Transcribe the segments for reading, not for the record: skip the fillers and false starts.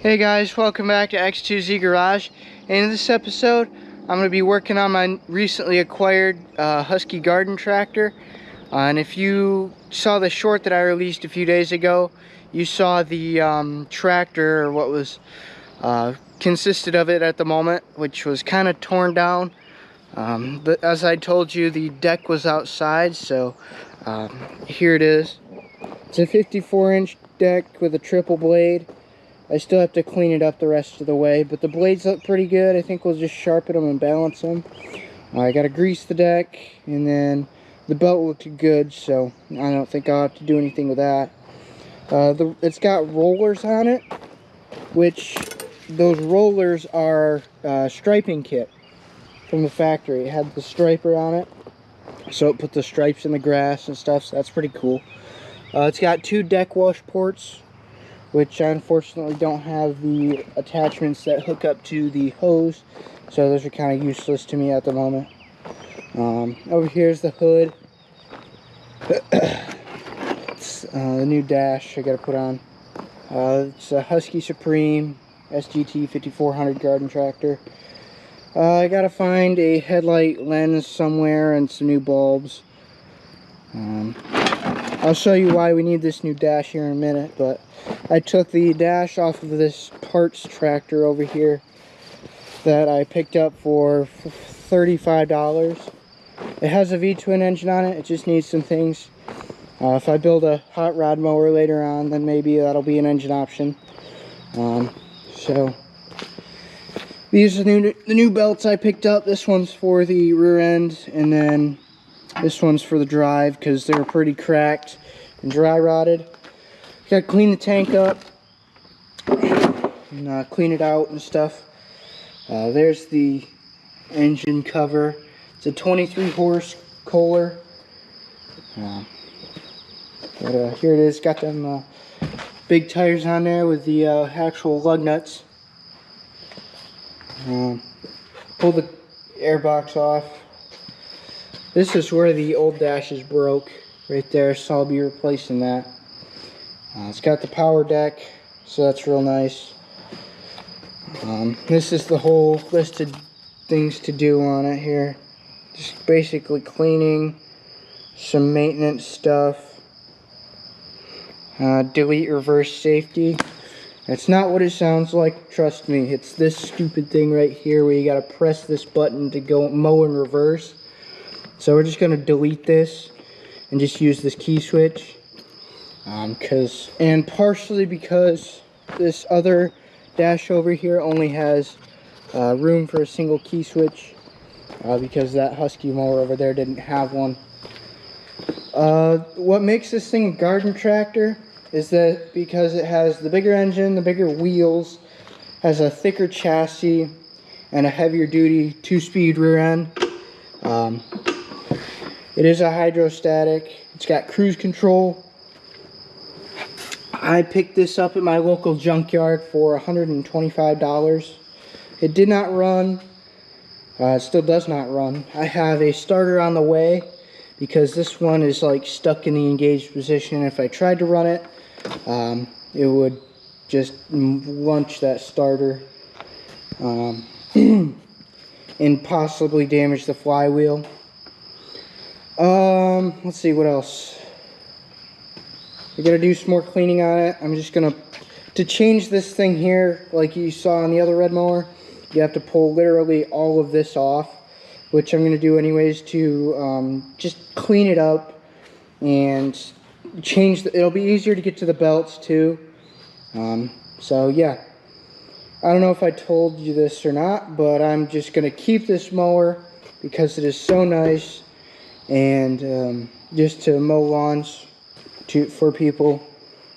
Hey guys, welcome back to X2Z Garage. And in this episode, I'm going to be working on my recently acquired Huskee Garden tractor. And if you saw the short that I released a few days ago, you saw the tractor, or what was consisted of it at the moment, which was kind of torn down. But as I told you, the deck was outside, so here it is. It's a 54-inch deck with a triple blade. I still have to clean it up the rest of the way, but the blades look pretty good. I think we'll just sharpen them and balance them. I gotta grease the deck, and then the belt looked good, so I don't think I'll have to do anything with that. It's got rollers on it, which those rollers are striping kit from the factory. It had the striper on it, so it put the stripes in the grass and stuff, so that's pretty cool. It's got 2 deck wash ports, which I unfortunately don't have the attachments that hook up to the hose, so those are kind of useless to me at the moment. Over here is the hood. It's the new dash I got to put on. It's a Huskee Supreme SGT 5400 garden tractor. I got to find a headlight lens somewhere and some new bulbs. I'll show you why we need this new dash here in a minute, but I took the dash off of this parts tractor over here that I picked up for $35. It has a V-twin engine on it. It just needs some things. If I build a hot rod mower later on, then maybe that'll be an engine option. So these are the new belts I picked up. This one's for the rear end, and then this one's for the drive because they're pretty cracked and dry rotted. Gotta clean the tank up and clean it out and stuff. There's the engine cover. It's a 23 horse Kohler. But here it is. Got them big tires on there with the actual lug nuts. Pull the air box off. This is where the old dash is broke, right there, so I'll be replacing that. It's got the power deck, so that's real nice. This is the whole list of things to do on it here. Just basically cleaning, some maintenance stuff, delete reverse safety. It's not what it sounds like, trust me. It's this stupid thing right here where you gotta press this button to go mow in reverse. So we're just gonna delete this and just use this key switch. And partially because this other dash over here only has room for a single key switch, because that Huskee mower over there didn't have one. What makes this thing a garden tractor is that because it has the bigger engine, the bigger wheels, has a thicker chassis, and a heavier duty 2-speed rear end. It is a hydrostatic. It's got cruise control. I picked this up at my local junkyard for $125. It did not run. It still does not run. I have a starter on the way because this one is like stuck in the engaged position. If I tried to run it, it would just launch that starter and possibly damage the flywheel. Let's see what else. I gotta do some more cleaning on it. I'm just gonna, to change this thing here, like you saw on the other red mower, you have to pull literally all of this off, which I'm gonna do anyways to just clean it up and change it'll be easier to get to the belts too. So yeah, I don't know if I told you this or not, but I'm just gonna keep this mower because it is so nice, and just to mow lawns for people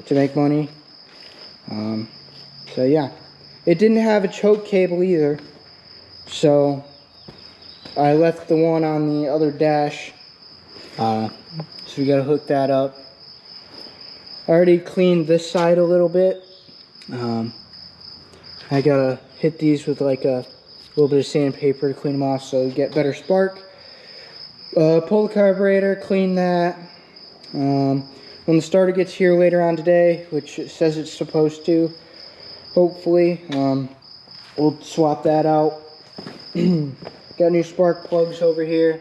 to make money. So yeah, it didn't have a choke cable either, so I left the one on the other dash, so we gotta hook that up. I already cleaned this side a little bit. I gotta hit these with like a little bit of sandpaper to clean them off so you get better spark. Pull the carburetor, clean that. when the starter gets here later on today, which it says it's supposed to, hopefully, we'll swap that out. Got new spark plugs over here.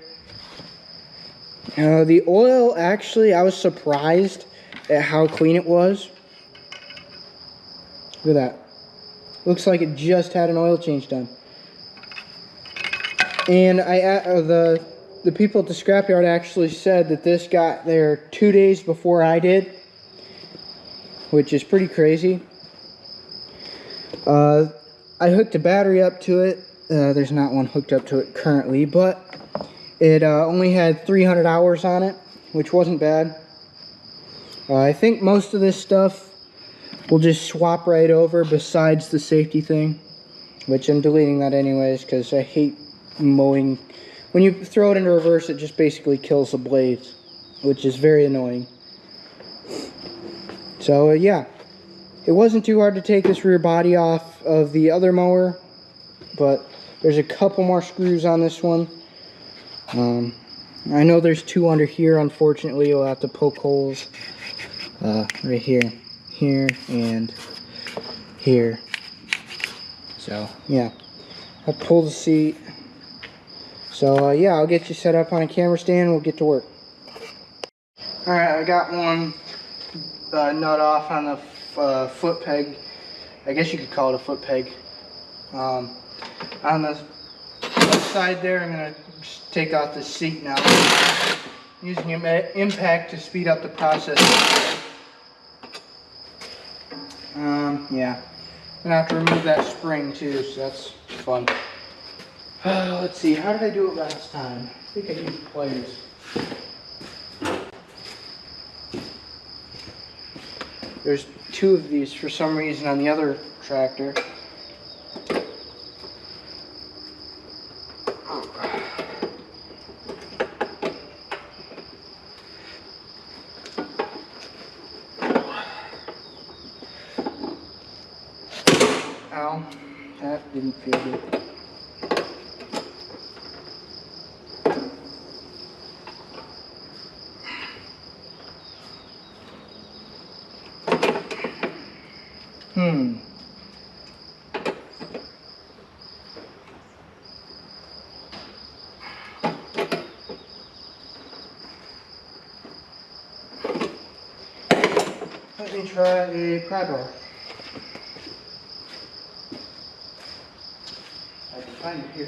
The oil, actually, I was surprised at how clean it was. Look at that. Looks like it just had an oil change done. And the people at the scrapyard actually said that this got there 2 days before I did, which is pretty crazy. I hooked a battery up to it. There's not one hooked up to it currently, but it only had 300 hours on it, which wasn't bad. I think most of this stuff will just swap right over besides the safety thing, which I'm deleting that anyways because I hate mowing. When you throw it into reverse, it just basically kills the blades, which is very annoying. So yeah, it wasn't too hard to take this rear body off of the other mower, but there's a couple more screws on this one. I know there's 2 under here. Unfortunately, you'll have to poke holes right here, and here. So yeah, I pulled the seat. So yeah, I'll get you set up on a camera stand and we'll get to work. Alright, I got one nut off on the foot peg. I guess you could call it a foot peg. On the left side there, I'm going to just take off the seat now. Using impact to speed up the process. Yeah. I'm going to have to remove that spring too, so that's fun. Let's see, how did I do it last time? I think I used pliers. There's 2 of these for some reason on the other tractor. Ow, that didn't feel good. Let me try a pry bar. I can find it here.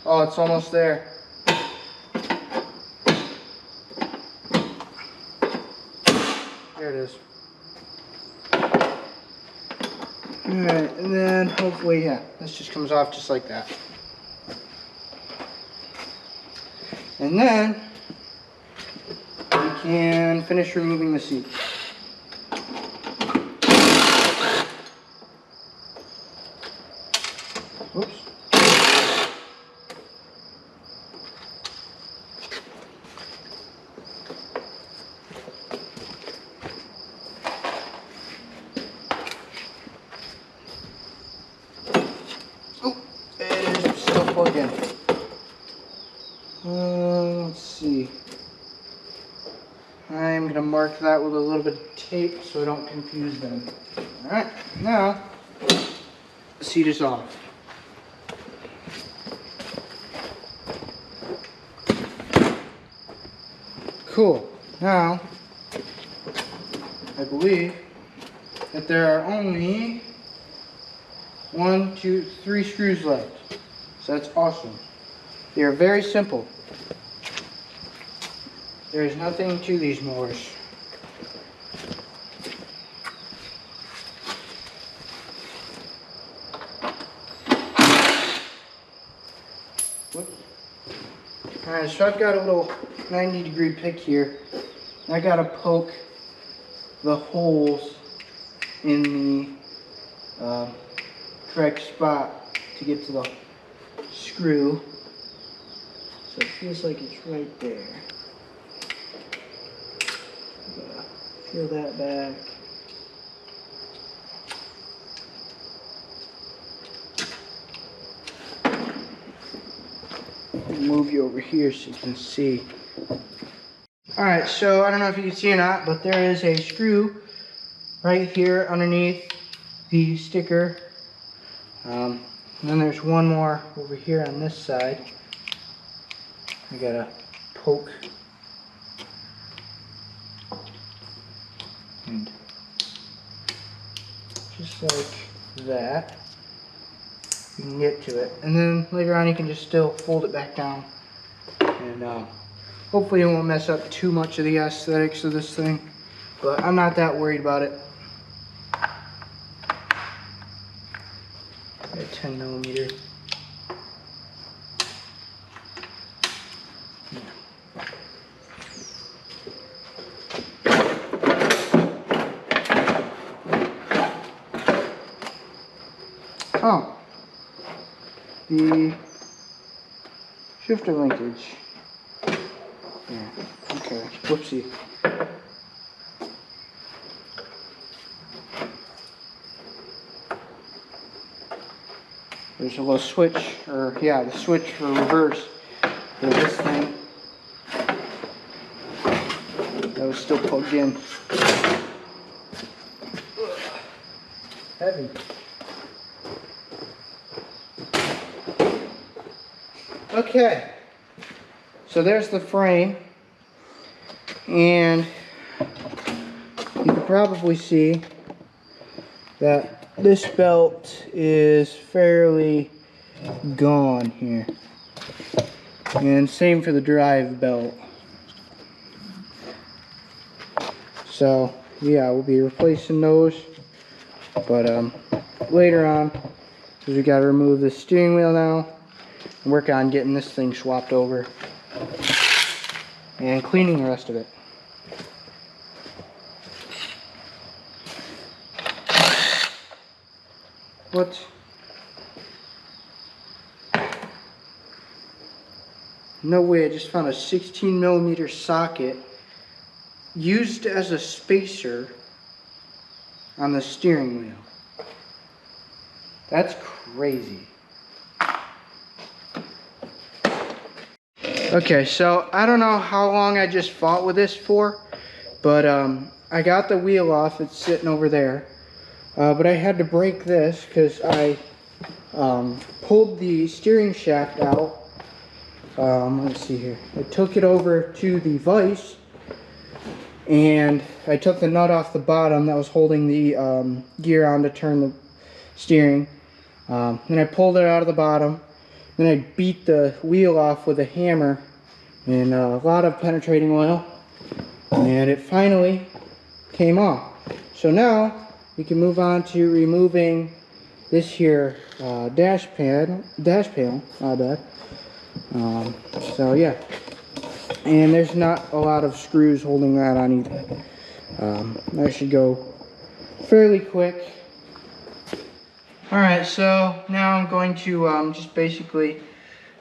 Oh, it's almost there. There it is. Alright, and then hopefully, yeah, this just comes off just like that. And then we can finish removing the seat. Oops. Again. Let's see. I'm going to mark that with a little bit of tape so I don't confuse them. Alright, now the seat is off. Cool. Now, I believe that there are only 1, 2, 3 screws left. So that's awesome. They are very simple. There is nothing to these mowers. Alright, so I've got a little 90-degree pick here. I gotta poke the holes in the correct spot to get to the screw. So it feels like it's right there. peel that back. Move you over here so you can see. Alright, so I don't know if you can see or not, but there is a screw right here underneath the sticker. And then there's one more over here on this side. I gotta poke. And just like that, you can get to it. And then later on you can just still fold it back down. And hopefully it won't mess up too much of the aesthetics of this thing. But I'm not that worried about it. Got a 10mm. Oh, the shifter linkage. Yeah, okay, whoopsie. There's a little switch, or yeah, the switch for reverse for this thing. That was still plugged in. Heavy. Okay, so there's the frame, and you can probably see that this belt is fairly gone here, and same for the drive belt. So yeah, we'll be replacing those, but later on, because we got to remove the steering wheel now, work on getting this thing swapped over and cleaning the rest of it. What? No way, I just found a 16mm socket used as a spacer on the steering wheel. That's crazy. Okay, so I don't know how long I just fought with this for, but I got the wheel off. It's sitting over there. But I had to break this because I pulled the steering shaft out. Let's see here. I took it over to the vise, and I took the nut off the bottom that was holding the gear on to turn the steering. Then I pulled it out of the bottom. Then I beat the wheel off with a hammer and a lot of penetrating oil, and it finally came off. So now we can move on to removing this here dash panel, my bad. So yeah, and there's not a lot of screws holding that on either. That should go fairly quick. Alright, so now I'm going to just basically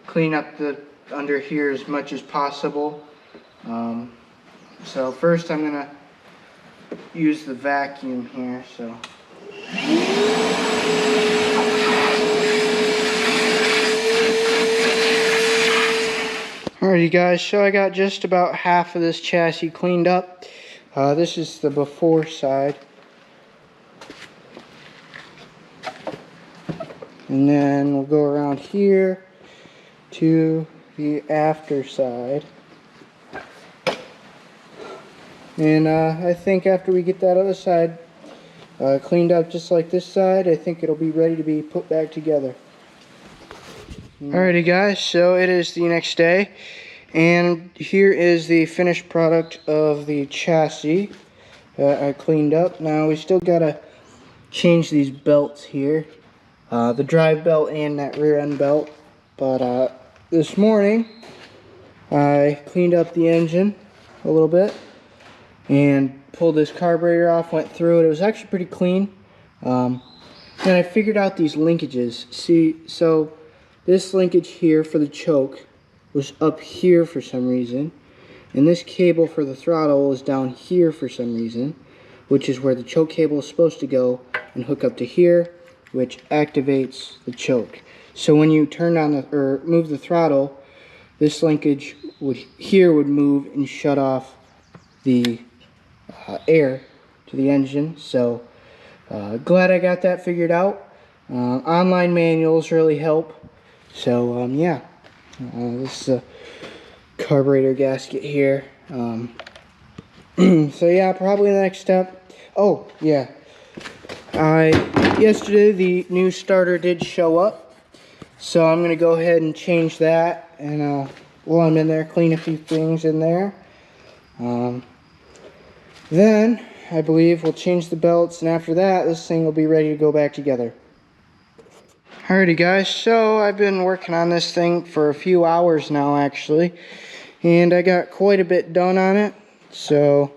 clean up the under here as much as possible. So first I'm going to use the vacuum here. So alrighty guys, so I got just about half of this chassis cleaned up. This is the before side. And then we'll go around here to the after side. And I think after we get that other side cleaned up just like this side, I think it'll be ready to be put back together. Alrighty guys, so it is the next day, and here is the finished product of the chassis that I cleaned up. Now we still gotta change these belts here. The drive belt and that rear end belt, but this morning I cleaned up the engine a little bit and pulled this carburetor off, went through it. It was actually pretty clean. Then I figured out these linkages. See, so this linkage here for the choke was up here for some reason, And this cable for the throttle is down here for some reason, which is where the choke cable is supposed to go and hook up to here, which activates the choke. So when you turn on the, or move the throttle, this linkage would move and shut off the air to the engine. So glad I got that figured out. Online manuals really help. So yeah, this is a carburetor gasket here. So yeah, probably the next step. Oh yeah, yesterday the new starter did show up, so I'm gonna go ahead and change that, and while I'm in there, clean a few things in there. Then I believe we'll change the belts, and after that this thing will be ready to go back together. Alrighty guys, so I've been working on this thing for a few hours now actually, and I got quite a bit done on it. So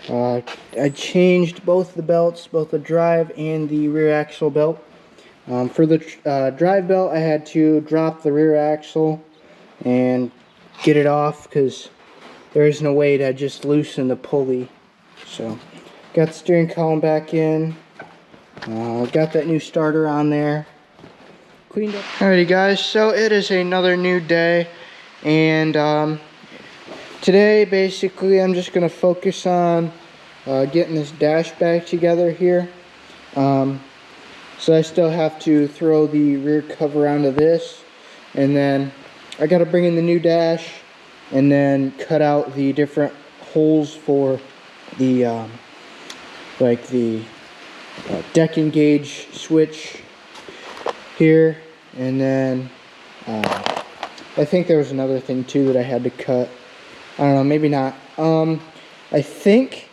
I changed both the belts, both the drive and the rear axle belt. For the drive belt, I had to drop the rear axle and get it off because there is no way to just loosen the pulley. So got the steering column back in, got that new starter on there, cleaned up. Alrighty guys, so it is another new day, and today basically I'm just going to focus on getting this dash back together here. So I still have to throw the rear cover onto this, and then I got to bring in the new dash and then cut out the different holes for the like the deck engage switch here, and then I think there was another thing too that I had to cut. I don't know, maybe not. I think,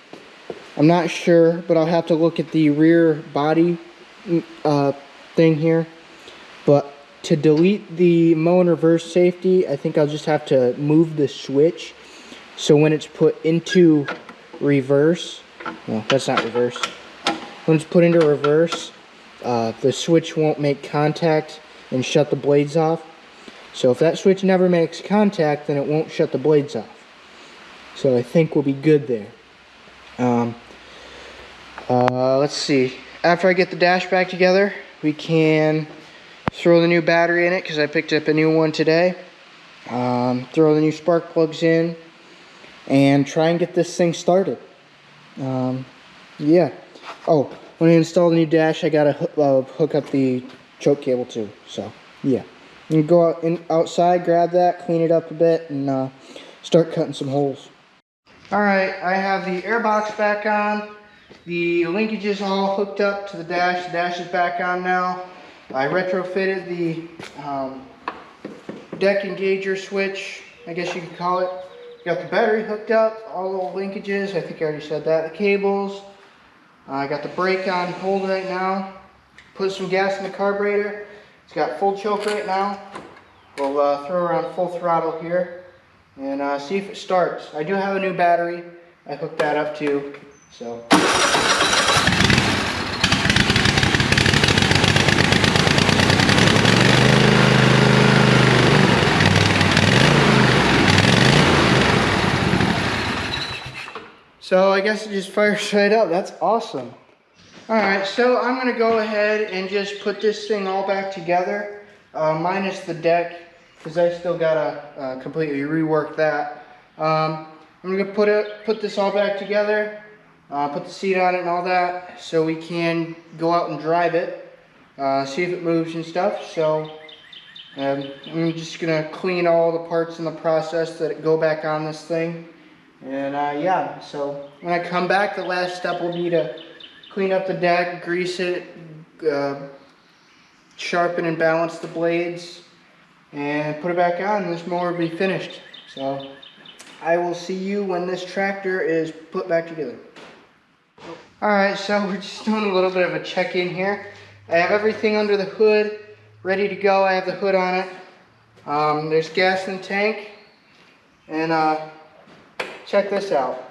I'm not sure, but I'll have to look at the rear body thing here. But to delete the mow and reverse safety, I think I'll just have to move the switch, so when it's put into reverse, well, that's not reverse. When it's put into reverse, the switch won't make contact and shut the blades off. So if that switch never makes contact, then it won't shut the blades off. So I think we'll be good there. Let's see. After I get the dash back together, we can throw the new battery in it because I picked up a new one today. Throw the new spark plugs in and try and get this thing started. Yeah. Oh, when I install the new dash, I gotta hook up the choke cable too. So yeah, you can go outside, grab that, clean it up a bit, and start cutting some holes. Alright, I have the air box back on. The linkage is all hooked up to the dash. The dash is back on now. I retrofitted the deck engager switch, I guess you could call it. Got the battery hooked up, all the linkages, I think I already said that. The cables. I got the brake on hold right now. Put some gas in the carburetor. It's got full choke right now. We'll throw her on full throttle here and see if it starts. I do have a new battery. I hooked that up too. So. So I guess it just fires right up. That's awesome. Alright, so I'm going to go ahead and just put this thing all back together, minus the deck, because I still got to completely rework that. I'm going to put this all back together, put the seat on it and all that, so we can go out and drive it, see if it moves and stuff. So I'm just going to clean all the parts in the process that go back on this thing. And yeah, so when I come back, the last step will be to clean up the deck, grease it, sharpen and balance the blades, and put it back on, and this mower will be finished. So I will see you when this tractor is put back together. Alright, so we're just doing a little bit of a check-in here. I have everything under the hood ready to go. I have the hood on it. There's gas in the tank, and check this out.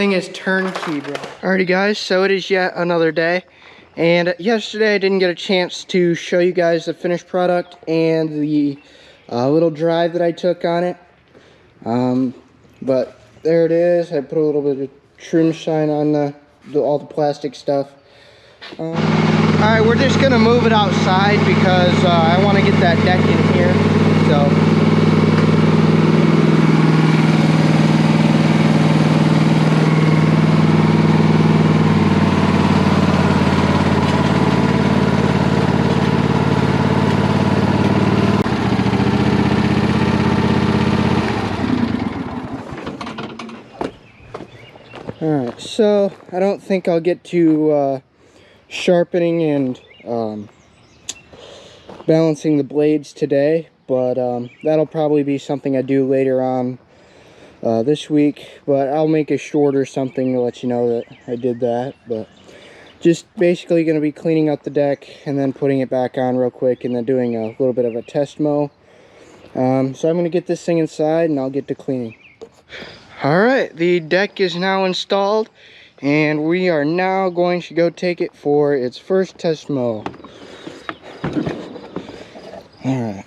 thing is turnkey, bro. Alrighty guys, so it is yet another day. And yesterday I didn't get a chance to show you guys the finished product and the little drive that I took on it. But there it is. I put a little bit of trim shine on all the plastic stuff. Alright, we're just going to move it outside because I want to get that deck in here. So. Alright, so I don't think I'll get to sharpening and balancing the blades today, but that'll probably be something I do later on this week. But I'll make a short or something to let you know that I did that. But just basically going to be cleaning up the deck and then putting it back on real quick and then doing a little bit of a test mow. So I'm going to get this thing inside and I'll get to cleaning. Alright, the deck is now installed and we are now going to go take it for its first test mow. Alright.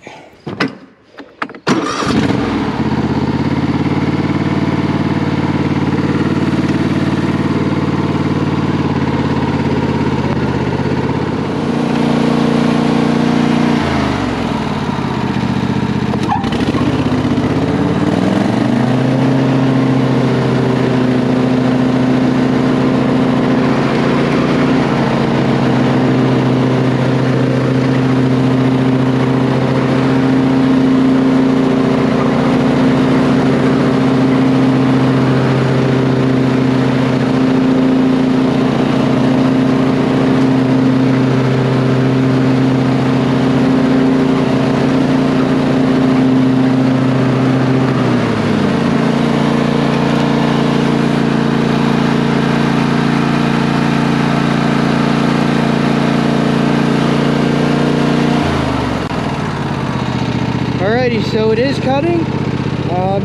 Alrighty, so it is cutting.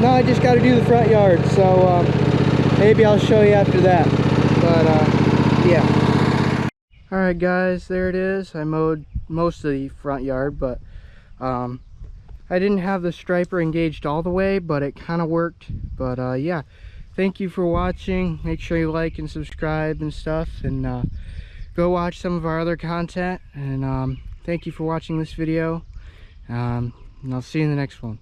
Now I just got to do the front yard, so maybe I'll show you after that. But yeah. Alright guys, there it is. I mowed most of the front yard, but I didn't have the striper engaged all the way, but it kind of worked. But yeah, thank you for watching. Make sure you like and subscribe and stuff, and go watch some of our other content. And thank you for watching this video. And I'll see you in the next one.